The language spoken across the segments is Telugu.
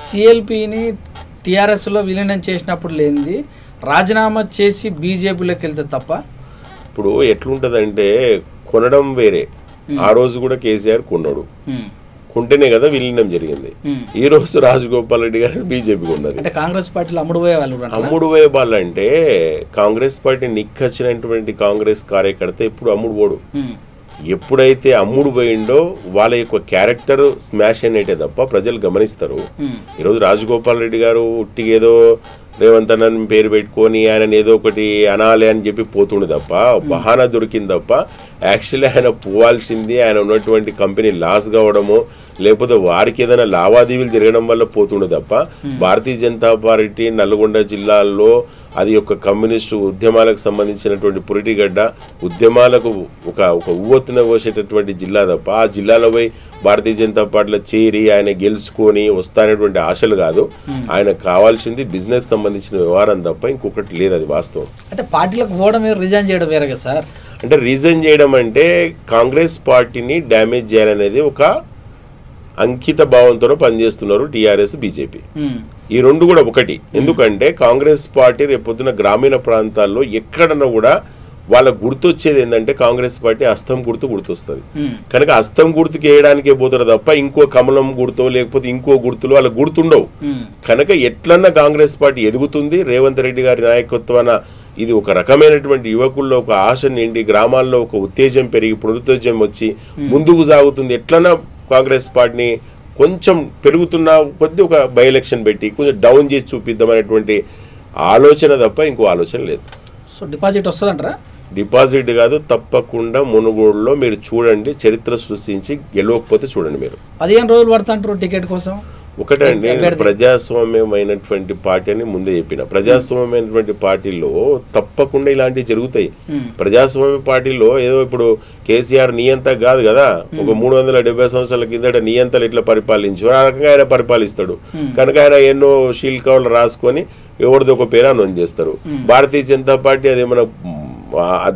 సిఎల్పిని టీఆర్ఎస్లో విలీనం చేసినప్పుడు లేనిది రాజీనామా చేసి బీజేపీలోకి వెళ్తే తప్ప. ఇప్పుడు ఎట్లుంటదంటే కొనడం వేరే. ఆ రోజు కూడా కేసీఆర్ కొన్నాడు, కొంటేనే కదా విలీనం జరిగింది. ఈ రోజు రాజగోపాల్ రెడ్డి గారు బీజేపీకి ఉన్నది. అంటే కాంగ్రెస్ పార్టీలో అమ్ముడు పోయే వాళ్ళు అంటే కాంగ్రెస్ పార్టీ నిక్కచ్చినటువంటి కాంగ్రెస్ కార్యకర్త ఇప్పుడు అమ్ముడు పోడు. ఎప్పుడైతే అమ్ముడు పోయిండో వాళ్ళ యొక్క క్యారెక్టర్ స్మాష్ అయినట్టే తప్ప ప్రజలు గమనిస్తారు. ఈరోజు రాజగోపాల్ రెడ్డి గారు ఉట్టిగా ఏదో రేవంత్ అన్న పేరు పెట్టుకొని ఆయన ఏదో ఒకటి అనాలి అని చెప్పి పోతుండే తప్ప బహానా దొరికింది తప్ప యాక్చువల్లీ ఆయన పోవాల్సింది ఆయన ఉన్నటువంటి కంపెనీ లాస్ కావడము లేకపోతే వారికి ఏదైనా లావాదేవీలు జరగడం వల్ల పోతుండే తప్ప భారతీయ జనతా పార్టీ నల్గొండ జిల్లాల్లో అది ఒక కమ్యూనిస్టు ఉద్యమాలకు సంబంధించినటువంటి పురిటిగడ్డ, ఉద్యమాలకు ఒక ఉవ్వొత్తున పోసేటటువంటి జిల్లా తప్ప ఆ జిల్లాలో పోయి భారతీయ జనతా పార్టీలో చేరి ఆయన గెలుచుకొని వస్తానటువంటి ఆశలు కాదు. ఆయనకు కావాల్సింది బిజినెస్ సంబంధించిన వ్యవహారం తప్ప ఇంకొకటి లేదు. అది వాస్తవం. అంటే పార్టీలకు పోవడం రిజైన్ చేయడం వేరే కదా సార్. అంటే రీజన్ చేయడం అంటే కాంగ్రెస్ పార్టీని డ్యామేజ్ చేయాలనేది ఒక అంకిత భావంతో పనిచేస్తున్నారు టీఆర్ఎస్ బీజేపీ. ఈ రెండు కూడా ఒకటి. ఎందుకంటే కాంగ్రెస్ పార్టీ రేపొద్దున గ్రామీణ ప్రాంతాల్లో ఎక్కడన్నా కూడా వాళ్ళ గుర్తొచ్చేది ఏంటంటే కాంగ్రెస్ పార్టీ హస్తం గుర్తొస్తుంది. కనుక హస్తం గుర్తుకి వేయడానికే పోతారు తప్ప ఇంకో కమలం గుర్తో లేకపోతే ఇంకో గుర్తులు వాళ్ళ గుర్తుండవు. కనుక ఎట్లన్నా కాంగ్రెస్ పార్టీ ఎదుగుతుంది. రేవంత్ రెడ్డి గారి నాయకత్వాన ఇది ఒక రకమైనటువంటి యువకుల్లో ఒక ఆశ నిండి గ్రామాల్లో ఒక ఉత్తేజం పెరిగి పునరుత్తేజం వచ్చి ముందుకు సాగుతుంది. ఎట్లన్నా కాంగ్రెస్ పార్టీని కొంచెం పెరుగుతున్న కొద్ది ఒక బై ఎలక్షన్ పెట్టి కొంచెం డౌన్ చేసి చూపిద్దామనేటువంటి ఆలోచన తప్ప ఇంకో ఆలోచన లేదు. So deposit వస్తుందంటారా? డిపాజిట్ కాదు, తప్పకుండా మునుగోడులో మీరు చూడండి, చరిత్ర సృష్టించి గెలవకపోతే చూడండి. మీరు 15 రోజులు పడుతుంటారు టికెట్ కోసం. ఒకటండి, ప్రజాస్వామ్యమైనటువంటి పార్టీ అని ముందే చెప్పిన. ప్రజాస్వామ్యమైనటువంటి పార్టీలో తప్పకుండా ఇలాంటివి జరుగుతాయి. ప్రజాస్వామ్య పార్టీలో ఏదో ఇప్పుడు కేసీఆర్ నియంత కాదు కదా, ఒక 370 సంవత్సరాల కిందట నియంతలు ఎట్లా పరిపాలించు ఆ రకంగా ఆయన పరిపాలిస్తాడు. కనుక ఆయన ఎన్నో షీల్ కవర్లు రాసుకొని ఎవరిదో ఒక పేరు అనౌన్స్ చేస్తారు. భారతీయ జనతా పార్టీ అదేమన్నా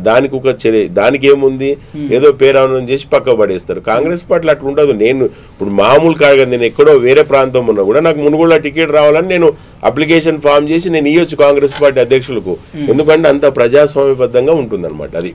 దానికి ఒక దానికి ఏముంది, ఏదో పేరు అనౌన్స్ చేసి పక్క పడేస్తారు. కాంగ్రెస్ పార్టీలో అట్లా ఉండదు. నేను ఇప్పుడు మామూలు కాదు, నేను ఎక్కడో వేరే ప్రాంతం ఉన్నా కూడా నాకు మునుగోడులో టికెట్ రావాలని నేను అప్లికేషన్ ఫామ్ చేసి నేను ఇవ్వచ్చు కాంగ్రెస్ పార్టీ అధ్యక్షులకు. ఎందుకంటే అంత ప్రజాస్వామ్యబద్ధంగా ఉంటుంది అనమాట అది.